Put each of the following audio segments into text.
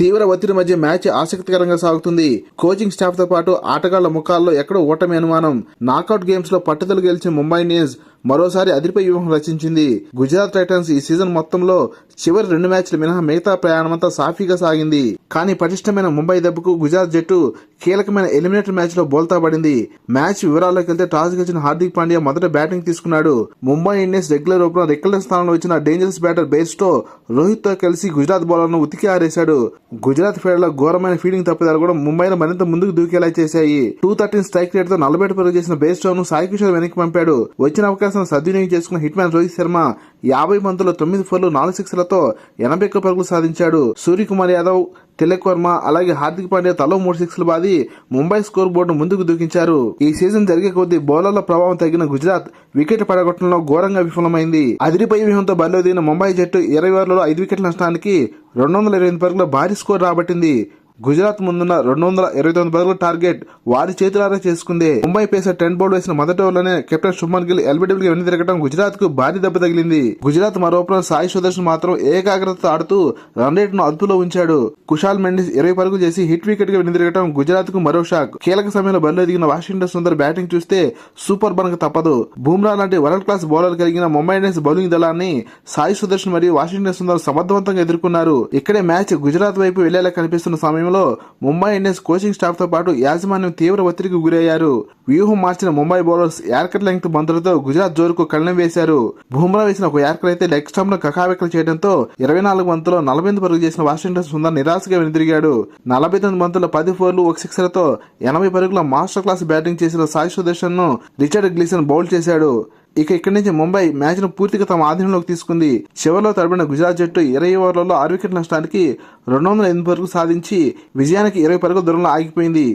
తీవ్ర ఒత్తిడి మధ్య మ్యాచ్ ఆసక్తికరంగా సాగుతుంది. కోచింగ్ స్టాఫ్ తో పాటు ఆటగాళ్ల ముఖాల్లో ఎక్కడో ఓటమి అనుమానం. నాకౌట్ గేమ్స్ లో పట్టుదల గెలిచిన ముంబై ఇండియన్స్ మరోసారి అదిరిపై వ్యూహం రచించింది. గుజరాత్ టైటన్స్ ఈ సీజన్ మొత్తంలో చివరి 2 మ్యాచ్లు మినహా మిగతా ప్రయాణమంతా సాఫీగా సాగింది. కానీ పటిష్టమైన ముంబై దెబ్బకు గుజరాత్ జట్టు కీలకమైన ఎలిమినేటర్ మ్యాచ్ లో బోల్తా పడింది. మ్యాచ్ వివరాల్లోకి వెళ్తే టాస్ గెలిచిన హార్దిక్ పాండ్యా మొదట బ్యాటింగ్ తీసుకున్నాడు. ముంబై ఇండియన్స్ రెగ్యులర్ ఓపెనర్ రికల్డ్ స్థానంలో వచ్చిన డేంజరస్ బ్యాటర్ బేస్టో రోహిత్ తో కలిసి గుజరాత్ బౌలర్ను ఉతికి ఆరేశాడు. గుజరాత్ ఫీల్డర్ల ఘోరమైన ఫీల్డింగ్ తప్పిదాలు కూడా ముంబైను మరింత ముందుకు దూకేలా చేశాయి. 213 స్ట్రైక్ రేట్ తో 40 పరుగులు చేసిన బేస్టోను సాయి కిషోర్ వెనక్కి పంపాడు. వచ్చిన అవకాశం సద్వినియోగం చేసుకున్న హిట్ మ్యాన్ రోహిత్ శర్మ 50 బంతుల్లో 9 ఫోర్లు 4 సిక్స్లతో 81 పరుగులు సాధించాడు. సూర్యకుమార్ యాదవ్, తిలక్ వర్మ అలాగే హార్దిక్ పాండ్యా తలో 3 సిక్స్లు బాది ముంబై స్కోర్ బోర్డు ముందుకు దూకించారు. ఈ సీజన్ జరిగే కొద్దీ బౌలర్ల ప్రభావం తగ్గిన గుజరాత్ వికెట్ పడగొట్టడంలో ఘోరంగా విఫలమైంది. అదిరిపై వ్యూహంతో బరిలో దిగిన ముంబై జట్టు 20 ఓవర్లలో 5 వికెట్ల నష్టానికి 228 పరుగుల భారీ స్కోర్ రాబట్టింది. గుజరాత్ ముందున్న 229 పరుగుల టార్గెట్ వారి చేతులారా చేసుకుంది. ముంబై పేసర్ 10 బౌల్డ్ వేసిన మొదటి ఓవర్లోనే కెప్టెన్ శుభ్మన్ గిల్ ఎల్బీడబ్ల్యూ వెనుక తిరగడం గుజరాత్ కు భారీ దెబ్బ తగిలింది. గుజరాత్ మరో ఓపెనర్ సాయి సుదర్శన్ మాత్రం ఏకాగ్రతతో ఆడుతూ రన్ రేట్ ను అదుపులో ఉంచాడు. కుషాల్ మెండిస్ 20 పరుగులు చేసి హిట్ వికెట్ గా వెనుక తిరగడం గుజరాత్ కు మరో షాక్. కీలక సమయంలో బరిలో దిగిన వాషింగ్టన్ సుందర్ బ్యాటింగ్ చూస్తే సూపర్ బనక తప్పదు. బుమ్రా లాంటి వరల్డ్ క్లాస్ బౌలర్ కలిగిన ముంబై ఇండియన్స్ బౌలింగ్ దళాన్ని సాయి సుదర్శన్ మరియు వాషింగ్టన్ సుందర్ సమర్థవంతంగా ఎదుర్కొన్నారు. ఇక్కడే మ్యాచ్ గుజరాత్ వైపు వెళ్లేలా కనిపిస్తున్న సమయంలో ముంబై ఇండియన్స్ కోచింగ్ స్టాఫ్ తో పాటు యాజమాన్యం తీవ్ర ఒత్తిడికి గురయ్యారు. వ్యూహం మార్చిన ముంబై బౌలర్స్ యార్కర్ లెంగ్త్ బంతులతో గుజరాత్ జోరుకు కళ్ళెం వేశారు. బుమ్రా వేసిన ఒక యార్కర్ అయితే లెగ్ స్టంప్ ను కకావికలు చేయడంతో 24 బంతుల్లో 48 పరుగులు చేసిన వాషింగ్టన్ సుందర్ నిరాశగా వెనుదిరిగాడు. 49 బంతుల్లో 10 ఫోర్లు 1 సిక్సర్లతో 80 పరుగుల మాస్టర్ క్లాస్ బ్యాటింగ్ చేసిన సాయి సుదర్శన్ ను రిచర్డ్ గ్లీసన్ బౌల్ చేశాడు. ఇక్కడి నుంచి ముంబై మ్యాచ్ ను పూర్తిగా తమ ఆధీనంలోకి తీసుకుంది. చివరిలో తడబడిన గుజరాత్ జట్టు 20 ఓవర్లలో 6 వికెట్ల నష్టానికి 208 పరుగులు సాధించి విజయానికి 20 పరుగుల దూరంలో ఆగిపోయింది.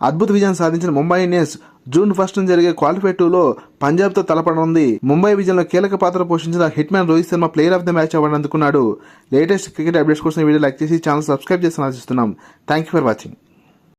అద్భుత విజయం సాధించిన ముంబై ఇండియన్స్ జూన్ 1 జరిగే క్వాలిఫై 2లో పంజాబ్ తో తలపడనుంది. ముంబై విజయంలో కీలక పాత్ర పోషించిన hit man Rohit Sharma player of the match award అందుకున్నాడు. లేటెస్ట్ క్రికెట్ అప్డేట్స్ కోసం వీడియో లైక్ చేసి ఛానల్ సబ్స్క్రైబ్ చేసి ఆశిస్తున్నాం. Thank you for watching.